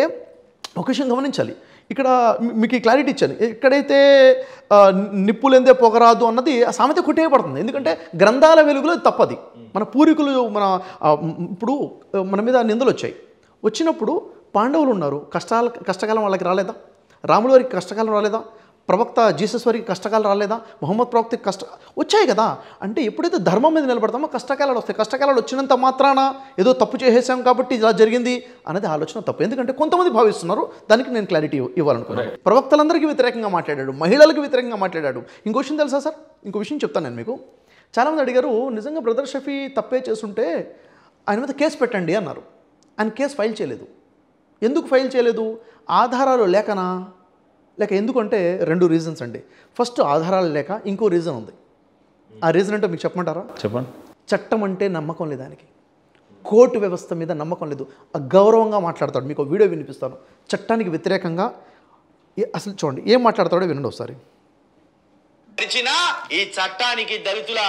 ఒక విషయం గమనించాలి. ఇక్కడ మీకు ఈ క్లారిటీ ఇచ్చాను. ఎక్కడైతే నిప్పులెందే పొగరాదు అన్నది ఆ సామెత కొట్టేయబడుతుంది. ఎందుకంటే గ్రంథాల వెలుగులో తప్పది. మన పూర్వీకులు ఇప్పుడు మన మీద నిందలు వచ్చినప్పుడు పాండవులు ఉన్నారు, కష్టకాలం వాళ్ళకి రాలేదా? రాముల వారికి కష్టకాలం రాలేదా? ప్రవక్త జీసస్ వారికి కష్టకాలం రాలేదా? మొహమ్మద్ ప్రవక్తకి వచ్చాయి కదా. అంటే ఎప్పుడైతే ధర్మం మీద నిలబడతామో కష్టకాలాలు వస్తాయి. కష్టకాలాలు వచ్చినంత మాత్రాన ఏదో తప్పు చేసేసాం కాబట్టి ఇలా జరిగింది అనేది ఆలోచన తప్పు. ఎందుకంటే కొంతమంది భావిస్తున్నారు. దానికి నేను క్లారిటీ ఇవ్వాలనుకున్నాను. ప్రవక్తలందరికీ వ్యతిరేకంగా మాట్లాడాడు, మహిళలకు వ్యతిరేకంగా మాట్లాడాడు. ఇంకో విషయం తెలుసా సార్? ఇంకో విషయం చెప్తాను నేను మీకు. చాలామంది అడిగారు, నిజంగా బ్రదర్ షఫీ తప్పే చేస్తుంటే ఆయన మీద కేసు పెట్టండి అన్నారు. ఆయన కేసు ఫైల్ చేయలేదు. ఎందుకు ఫైల్ చేయలేదు? ఆధారాలు లేకనా? లేక ఎందుకంటే 2 రీజన్స్ అండి. ఫస్ట్ ఆధారాలు లేక, ఇంకో రీజన్ ఉంది. ఆ రీజన్ అంటే మీకు చెప్పమంటారా? చెప్పండి. చట్టం అంటే నమ్మకం లేదు ఆయనకి, కోర్టు వ్యవస్థ మీద నమ్మకం లేదు. అగౌరవంగా మాట్లాడతాడు. మీకు వీడియో వినిపిస్తాను. చట్టానికి వ్యతిరేకంగా అసలు చూడండి ఏం మాట్లాడతాడో వినండి ఒకసారి. ఈ చట్టానికి దళితుల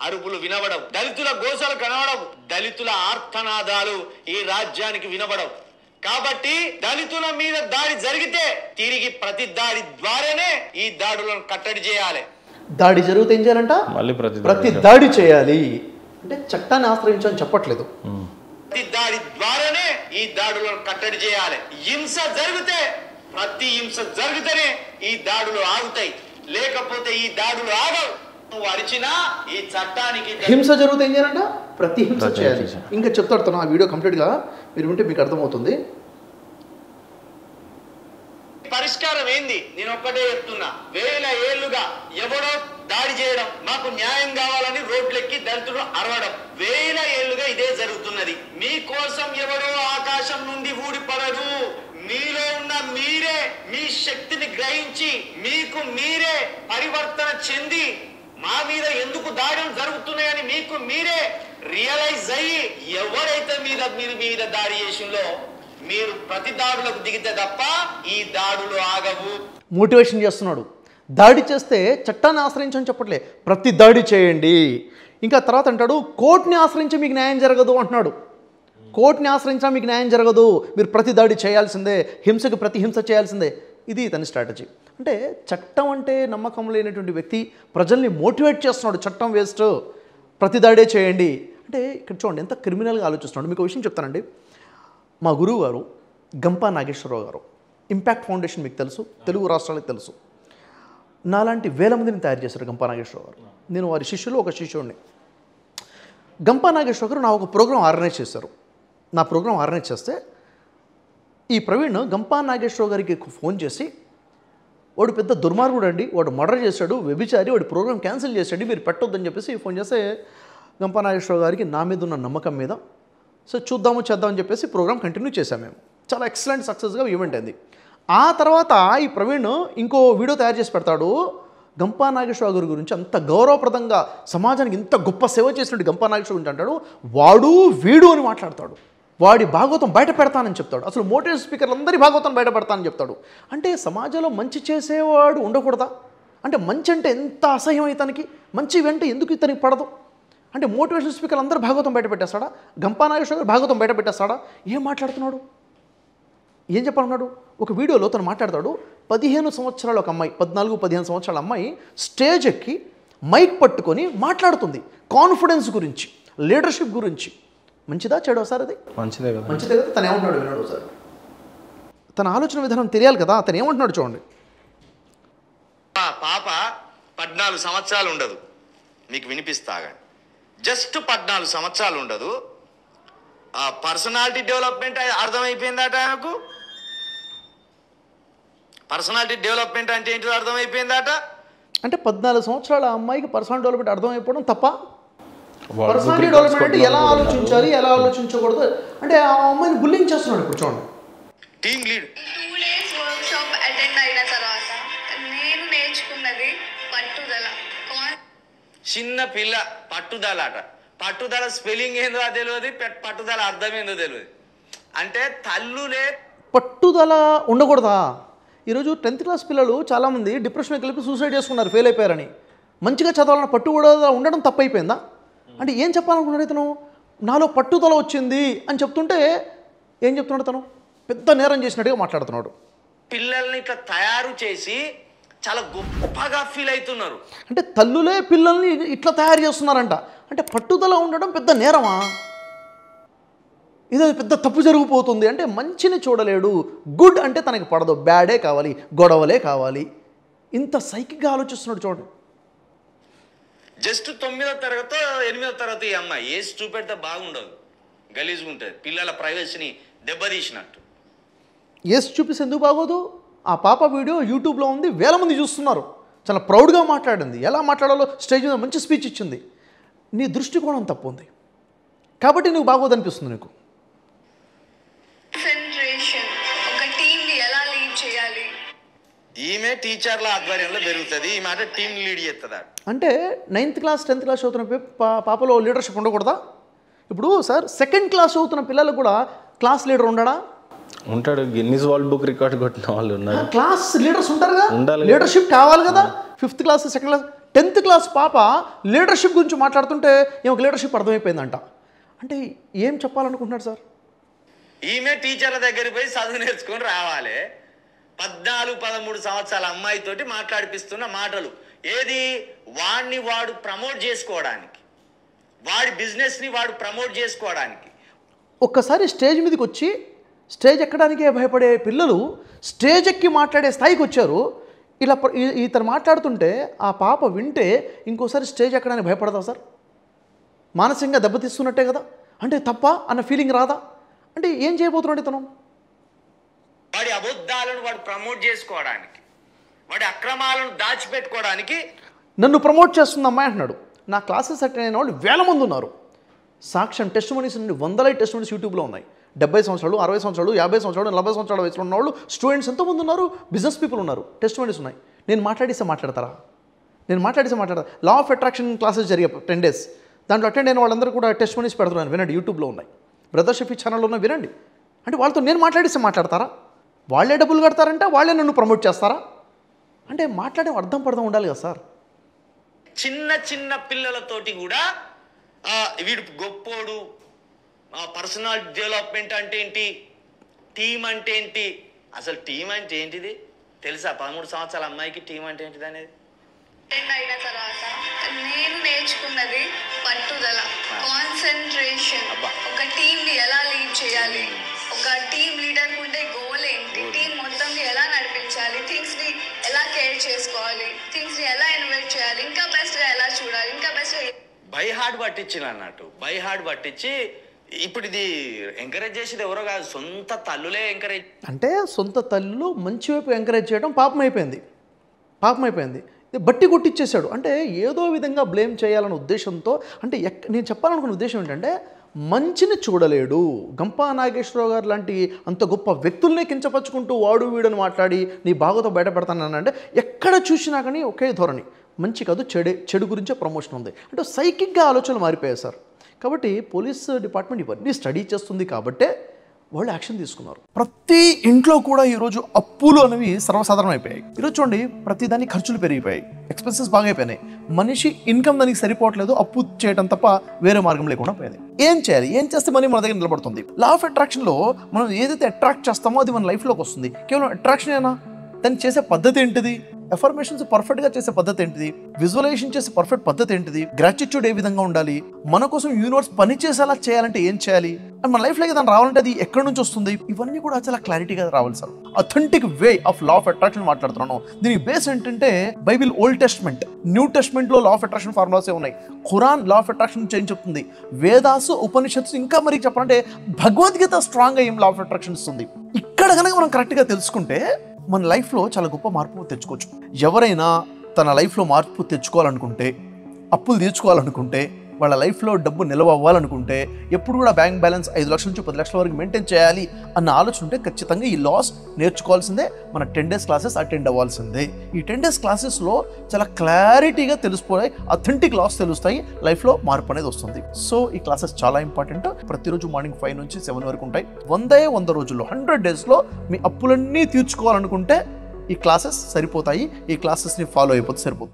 అరుపులు వినబడవు, దళితుల గోసలు కనబడవు, దళితుల ఆర్తనాదాలు ఈ రాజ్యానికి వినబడవు. కాబట్టి దళితుల మీద దాడి జరిగితే తిరిగి ప్రతి దాడి ద్వారానే ఈ దాడులను కట్టడి చేయాలి. దాడి జరిగితే ఏం చేయాలంట? ప్రతి దాడి చేయాలి. అంటే చట్టాన్ని ఆశ్రయించాలని చెప్పట్లేదు. ప్రతి దాడి ద్వారానే ఈ దాడులను కట్టడి చేయాలి. హింస జరిగితే ప్రతి హింస జరిగితేనే ఈ దాడులు ఆగుతాయి, లేకపోతే ఈ దాడులు ఆగవు. నువ్వు అరిచినా ఈ చట్టానికి హింస జరిగితే ఏం చేయాలంట? ప్రతిహింస చేయాలి. ఇంకా చెప్తాడు తను ఆ వీడియో కంప్లీట్గా మీరు వింటే మీకు అర్థమవుతుంది. పరిష్కారం ఏంది? నేను ఒక్కటే చెప్తున్నా, 1000 ఏళ్లుగా ఎవడో దాడి చేయడం, మాకు న్యాయం కావాలని రోడ్లెక్కి దళితుడు అరవడం, 1000 ఏళ్లుగా ఇదే జరుగుతున్నది. మీకోసం ఎవడో ఆకాశం నుండి ఊడిపడడు. మీలో ఉన్న మీరే మీ శక్తిని గ్రహించి మీకు మీరే పరివర్తన చెంది మా మీద ఎందుకు దాడులు జరుగుతున్నాయని మీకు మీరే రియలైజ్ అయ్యి ఎవరైతే మీద దాడి చేసిందో మీరు ప్రతి దాడులకు దిగితే తప్ప ఈ దాడులు ఆగవు. మోటివేషన్ చేస్తున్నాడు. దాడి చేస్తే చట్టాన్ని ఆశ్రయించని చెప్పట్లే, ప్రతి దాడి చేయండి. ఇంకా తర్వాత అంటాడు కోర్టుని ఆశ్రయించి మీకు న్యాయం జరగదు అంటున్నాడు. కోర్టుని ఆశ్రయించినా మీకు న్యాయం జరగదు, మీరు ప్రతి దాడి చేయాల్సిందే, హింసకు ప్రతి హింస చేయాల్సిందే. ఇది తన స్ట్రాటజీ. అంటే చట్టం అంటే నమ్మకం లేనటువంటి వ్యక్తి ప్రజల్ని మోటివేట్ చేస్తున్నాడు. చట్టం వేస్ట్, ప్రతి దాడే చేయండి అంటే. ఇక్కడ చూడండి ఎంత క్రిమినల్గా ఆలోచిస్తున్నాడు. మీకు విషయం చెప్తానండి. మా గురువు గారు గంపా నాగేశ్వరరావు గారు, ఇంపాక్ట్ ఫౌండేషన్ మీకు తెలుసు, తెలుగు రాష్ట్రాలకు తెలుసు. నాలాంటి 1000 మందిని తయారు చేశారు గంపా నాగేశ్వరరావు గారు. నేను వారి శిష్యులు ఒక శిష్యుడిని. గంపా నాగేశ్వరరావు గారు నా ఒక ప్రోగ్రాం ఆర్గనైజ్ చేశారు. నా ప్రోగ్రాం ఆర్గనైజ్ చేస్తే ఈ ప్రవీణ్ గంపా నాగేశ్వరరావు గారికి ఫోన్ చేసి, వాడు పెద్ద దుర్మార్గుడు అండి, వాడు మర్డర్ చేశాడు, వ్యభిచారి, వాడు ప్రోగ్రామ్ క్యాన్సిల్ చేశాడు, మీరు పెట్టొద్దని చెప్పేసి ఫోన్ చేస్తే గంపా నాగేశ్వరరావు గారికి నా మీద ఉన్న నమ్మకం మీద సో చేద్దామని చెప్పేసి ప్రోగ్రామ్ కంటిన్యూ చేశాం మేము. చాలా ఎక్సలెంట్ సక్సెస్గా ఈవెంట్ అయింది. ఆ తర్వాత ఈ ప్రవీణ్ ఇంకో వీడియో తయారు చేసి పెడతాడు గంపా నాగేశ్వరరావు గారి గురించి. అంత గౌరవప్రదంగా సమాజానికి ఇంత గొప్ప సేవ చేసినట్టు గంపా నాగేశ్వరరావు గురించి అంటాడు. వాడు వీడు అని మాట్లాడతాడు. వాడి భాగవతం బయట పెడతానని చెప్తాడు. అసలు మోటివేషన్ స్పీకర్లు అందరి భాగవతం బయట పెడతానని చెప్తాడు. అంటే సమాజంలో మంచి చేసేవాడు ఉండకూడదా? అంటే మంచి అంటే ఎంత అసహ్యం ఇతనికి, మంచి వెంట ఎందుకు ఇతనికి పడదు? అంటే మోటివేషన్ స్పీకర్లు అందరూ భాగవతం బయట పెట్టేస్తాడా? గంపా నాగేశ్వర గారు భాగవతం బయట పెట్టేస్తాడా? ఏం మాట్లాడుతున్నాడు? ఏం చెప్పనున్నాడు? ఒక వీడియోలో తను మాట్లాడతాడు. 15 సంవత్సరాల ఒక అమ్మాయి, 14-15 సంవత్సరాల అమ్మాయి స్టేజ్ ఎక్కి మైక్ పట్టుకొని మాట్లాడుతుంది కాన్ఫిడెన్స్ గురించి, లీడర్షిప్ గురించి. మంచిదా చెడు సార్? అది మంచిదే కదా. మంచిదే కదా. తను ఏమంటున్నాడు విన్నాడు సార్. తన ఆలోచన విధానం తెలియాలి కదా. అతను ఏమంటున్నాడు చూడండి. పాప 14 సంవత్సరాలు ఉండదు, మీకు వినిపిస్తాగండి. జస్ట్ 14 సంవత్సరాలు ఉండదు. ఆ పర్సనాలిటీ డెవలప్మెంట్ అర్థమైపోయిందట ఆయనకు. పర్సనాలిటీ డెవలప్మెంట్ అంటే ఏంటో అర్థమైపోయిందట. అంటే 14 సంవత్సరాల అమ్మాయికి పర్సనాలిటీ డెవలప్మెంట్ అర్థమైపోవడం తప్ప? పర్సనాలిటీ డెవలప్మెంట్ అంటే ఎలా ఆలోచించాలి, ఎలా ఆలోచించకూడదు అంటే ఆ అమ్మాయిని బుల్లింగ్ చేస్తున్నాడు. ఇప్పుడు చూడండి. Team lead 2 days workshop attend అయిన తర్వాత నేను నేర్చుకున్నది పట్టుదల. చిన్న పిల్ల పట్టుదల అట. పట్టుదల స్పెల్లింగ్ ఏందో తెలియదు, పట్టుదల అర్థం ఏందో తెలియదు. అంటే తల్లులే పట్టుదల ఉండకూడదా? ఈరోజు 10th క్లాస్ పిల్లలు చాలామంది డిప్రెషన్కి వెళ్ళి సూసైడ్ చేసుకున్నారు, ఫెయిల్ అయిపోయారని. మంచిగా చదవాలన్న పట్టుదల ఉండడం తప్పైపోయిందా? అంటే ఏం చెప్పాలనుకున్నాడు ఇతను? నాలో పట్టుదల వచ్చింది అని చెప్తుంటే ఏం చెప్తున్నాడు తను? పెద్ద నేరం చేసినట్టుగా మాట్లాడుతున్నాడు. పిల్లల్ని ఇట్లా తయారు చేసి చాలా గొప్పగా ఫీల్ అవుతున్నారు. అంటే తల్లులే పిల్లల్ని ఇట్లా తయారు చేస్తున్నారంట. అంటే పట్టుదల ఉండడం పెద్ద నేరమా? ఇది పెద్ద తప్పు జరిగిపోతుంది. అంటే మంచిని చూడలేడు, గుడ్ అంటే తనకి పడదు, బ్యాడే కావాలి, గొడవలే కావాలి. ఇంత సైకిక్గా ఆలోచిస్తున్నాడు చూడండి. జస్ట్ 9వ తరగతి 8వ తరగతి ఈ అమ్మాయి ఏజ్ చూపెడితే బాగుండదు, గలీజ్గా ఉంటుంది, పిల్లల ప్రైవసీని దెబ్బతీసినట్టు. ఏసి చూపిస్తే ఎందుకు బాగోదు? ఆ పాప వీడియో యూట్యూబ్లో ఉంది, 1000 మంది చూస్తున్నారు. చాలా ప్రౌడ్గా మాట్లాడింది, ఎలా మాట్లాడాలో స్టేజ్ మీద మంచి స్పీచ్ ఇచ్చింది. నీ దృష్టికోణం తప్పు ఉంది కాబట్టి నువ్వు బాగోదు అనిపిస్తుంది నీకు. కాన్సంట్రేషన్, ఒక టీంని ఎలా లీడ్ చేయాలి, ఈమె టీచర్ల ఆధ్వర్యంలో పెరుగుతుంది, ఈ మాట టీం లీడ్ చేస్తుంది. అంటే 9th క్లాస్ 10th క్లాస్ చదువుతున్న పాపలో లీడర్షిప్ ఉండకూడదా? ఇప్పుడు సార్ 2nd క్లాస్ చదువుతున్న పిల్లలకు కూడా క్లాస్ లీడర్ ఉండడా? ఉంటాడు. గిన్నిస్ వరల్డ్ బుక్ రికార్డ్ కొట్టిన వాళ్ళు ఉన్నారు. క్లాస్ లీడర్స్ ఉంటారుగా, ఉండాలి, లీడర్షిప్ కావాలి కదా. 5th class 2nd class 10th class పాప లీడర్షిప్ గురించి మాట్లాడుతుంటే ఈమెకు లీడర్షిప్ అర్థమైపోయిందంట. అంటే ఏం చెప్పాలనుకుంటున్నాడు సార్? ఈమె టీచర్ల దగ్గరికి పోయి చదువు నేర్చుకొని రావాలి. 14-13 సంవత్సరాల అమ్మాయితోటి మాట్లాడిపిస్తున్న మాటలు ఏది? వాడిని వాడు ప్రమోట్ చేసుకోవడానికి, వాడి బిజినెస్ని వాడు ప్రమోట్ చేసుకోవడానికి. ఒక్కసారి స్టేజ్ మీదకి వచ్చి స్టేజ్ ఎక్కడానికే భయపడే పిల్లలు స్టేజ్ ఎక్కి మాట్లాడే స్థాయికి వచ్చారు. ఇలా ఇతను మాట్లాడుతుంటే ఆ పాప వింటే ఇంకోసారి స్టేజ్ ఎక్కడానికి భయపడదా సార్? మానసికంగా దెబ్బతీస్తున్నట్టే కదా. అంటే తప్ప అన్న ఫీలింగ్ రాదా? అంటే ఏం చేయబోతున్నాడు ఇతను? వాడి అబద్ధాలను వాడు ప్రమోట్ చేసుకోవడానికి, వాడి అక్రమాలను దాచిపెట్టుకోవడానికి నన్ను ప్రమోట్ చేస్తుంది అమ్మాయి అంటున్నాడు. నా క్లాసెస్ అటెండ్ అయిన వాళ్ళు వేల మంది ఉన్నారు. సాక్ష్యం టెస్టిమనీస్ నుండి వందల టెస్టిమనీస్ యూట్యూబ్లో ఉన్నాయి. 70 సంవత్సరాలు, 60 సంవత్సరాలు, 50 సంవత్సరాలు, 40 సంవత్సరాల వయసులో ఉన్నవాళ్ళు, స్టూడెంట్స్ ఎంతోమంది ఉన్నారు, బిజినెస్ పీపుల్ ఉన్నారు, టెస్టిమనీస్ ఉన్నాయి. నేను మాట్లాడిస్తే మాట్లాడతారా? లా ఆఫ్ అట్రాక్షన్ క్లాసెస్ జరిగాయి 10 days. దాంట్లో అటెండ్ అయిన వాళ్ళందరూ కూడా టెస్టిమనీస్ పెడుతున్నాను, వినండి, యూట్యూబ్లో ఉన్నాయి, బ్రదర్ షఫీ ఛానల్లో ఉన్నాయి, వినండి. అంటే వాళ్ళతో నేను మాట్లాడిస్తే మాట్లాడతారా? వాళ్ళే డబ్బులు కడతారంటే వాళ్ళే నన్ను ప్రమోట్ చేస్తారా? అంటే మాట్లాడే అర్థం పడదాం ఉండాలి కదా సార్. చిన్న చిన్న పిల్లలతోటి కూడా వీడు గొప్పోడు, పర్సనల్ డెవలప్మెంట్ అంటే ఏంటి, టీం అంటే ఏంటి, అసలు టీం అంటే ఏంటిది తెలుసా? 13 సంవత్సరాల అమ్మాయికి టీం అంటే ఏంటిది అనేది. అయిన తర్వాత నేను నేర్చుకున్నది పట్టుదల, కాన్సన్ట్రేషన్, ఒక టీమ్ ని ఎలా లీడ్ చేయాలి, ఒక టీమ్ లీడర్ ఉండే గోల్ ఏంటి, టీం మొత్తంని ఎలా నడిపించాలి, థింగ్స్ ని ఎలా కేర్ చేసుకోవాలి, థింగ్స్ ని ఎలా ఇన్వెస్ట్ చేయాలి, ఇంకా బెస్ట్ గా ఎలా చూడాలి, ఇంకా బెస్ట్ బై హార్డ్ పట్టించిన అన్నట్టు, బై హార్డ్ పట్టించి ఇప్పుడు ఇది ఎంకరేజ్ చేసేది ఎవరో కాదు, సొంత తల్లులే ఎంకరేజ్. అంటే సొంత తల్లు మంచి వైపు ఎంకరేజ్ చేయడం పాపం అయిపోయింది. బట్టి కొట్టిచ్చేసాడు. అంటే ఏదో విధంగా బ్లేమ్ చేయాలనే ఉద్దేశంతో, అంటే నేను చెప్పాలనుకున్న ఉద్దేశం ఏంటంటే మంచిని చూడలేడు. గంపా నాగేశ్వరరావు గారు లాంటి అంత గొప్ప వ్యక్తుల్నే కించపరుచుకుంటూ వాడు వీడని మాట్లాడి నీ బాగోతో బయటపెడతానంటే ఎక్కడ చూసినా కానీ ఒకే ధోరణి, మంచి కాదు చెడు గురించే ప్రమోషన్ ఉంది. అంటే సైకిక్గా ఆలోచనలు మారిపోయాయి సార్. కాబట్టి పోలీస్ డిపార్ట్మెంట్ ఇవన్నీ స్టడీ చేస్తుంది కాబట్టే వాళ్ళు యాక్షన్ తీసుకున్నారు. ప్రతి ఇంట్లో కూడా ఈరోజు అప్పులు అనేవి సర్వసాధారణం అయిపోయాయి. ఈరోజు చూడండి, ప్రతి దానికి ఖర్చులు పెరిగిపోయాయి, ఎక్స్పెన్సెస్ బాగా అయిపోయినాయి. మనిషి ఇన్కమ్ దానికి సరిపోవట్లేదు, అప్పు చేయడం తప్ప వేరే మార్గం లేకుండా పోయింది. ఏం చేయాలి? ఏం చేస్తే మనీ మన దగ్గర నిలబడుతుంది? లా ఆఫ్ అట్రాక్షన్లో మనం ఏదైతే అట్రాక్ట్ చేస్తామో అది మన లైఫ్లోకి వస్తుంది. కేవలం అట్రాక్షన్ ఏనా? దాన్ని చేసే పద్ధతి ఏంటిది? ఎఫర్మేషన్స్ పర్ఫెక్ట్గా చేసే పద్ధతి ఏంటిది? విజువలైజేషన్ చేసే పర్ఫెక్ట్ పద్ధతి ఏంటిది? గ్రాటిట్యూడ్ ఏ విధంగా ఉండాలి? మన కోసం యూనివర్స్ పని చేసేలా చేయాలంటే ఏం చేయాలి? అండ్ మన లైఫ్లోకి దాన్ని రావాలంటే అది ఎక్కడి నుంచి వస్తుంది? ఇవన్నీ కూడా చాలా క్లారిటీగా రావాలి sir. Authentic way of law of attraction మాట్లాడుతున్నాను. దీని బేస్ ఏంటంటే బైబిల్, ఓల్డ్ టెస్ట్మెంట్, న్యూ టెస్ట్మెంట్లో లా ఆఫ్ అట్రాక్షన్ ఫార్ములాసే ఉన్నాయి. Quran law of attraction change చెప్తుంది. వేదాసు, ఉపనిషత్తు, ఇంకా మరి చెప్పాలంటే భగవద్గీత స్ట్రాంగ్గా ఏం లా ఆఫ్ అట్రాక్షన్ ఇస్తుంది. ఇక్కడ కనుక మనం కరెక్ట్గా తెలుసుకుంటే మన లైఫ్లో చాలా గొప్ప మార్పు తెచ్చుకోవచ్చు. ఎవరైనా తన లైఫ్లో మార్పు తెచ్చుకోవాలనుకుంటే, అప్పులు తీర్చుకోవాలనుకుంటే, వాళ్ళ లైఫ్లో డబ్బు నిల్వ అవ్వాలనుకుంటే, ఎప్పుడు కూడా బ్యాంక్ బ్యాలెన్స్ 5 లక్షల నుంచి 10 లక్షల వరకు మెయింటైన్ చేయాలి అన్న ఆలోచన ఉంటే ఖచ్చితంగా ఈ లాస్ నేర్చుకోవాల్సిందే. మన 10 days క్లాసెస్ అటెండ్ అవ్వాల్సిందే. ఈ 10 days క్లాసెస్లో చాలా క్లారిటీగా తెలిసిపోయి అథెంటిక్ లాస్ తెలుస్తాయి, లైఫ్లో మార్పు అనేది వస్తుంది. సో ఈ క్లాసెస్ చాలా ఇంపార్టెంట్. ప్రతిరోజు మార్నింగ్ 5 నుంచి 7 వరకు ఉంటాయి. 100 రోజుల్లో 100 daysలో మీ అప్పులన్నీ తీర్చుకోవాలనుకుంటే ఈ క్లాసెస్ సరిపోతాయి. ఈ క్లాసెస్ని ఫాలో అయిపోతే సరిపోతుంది.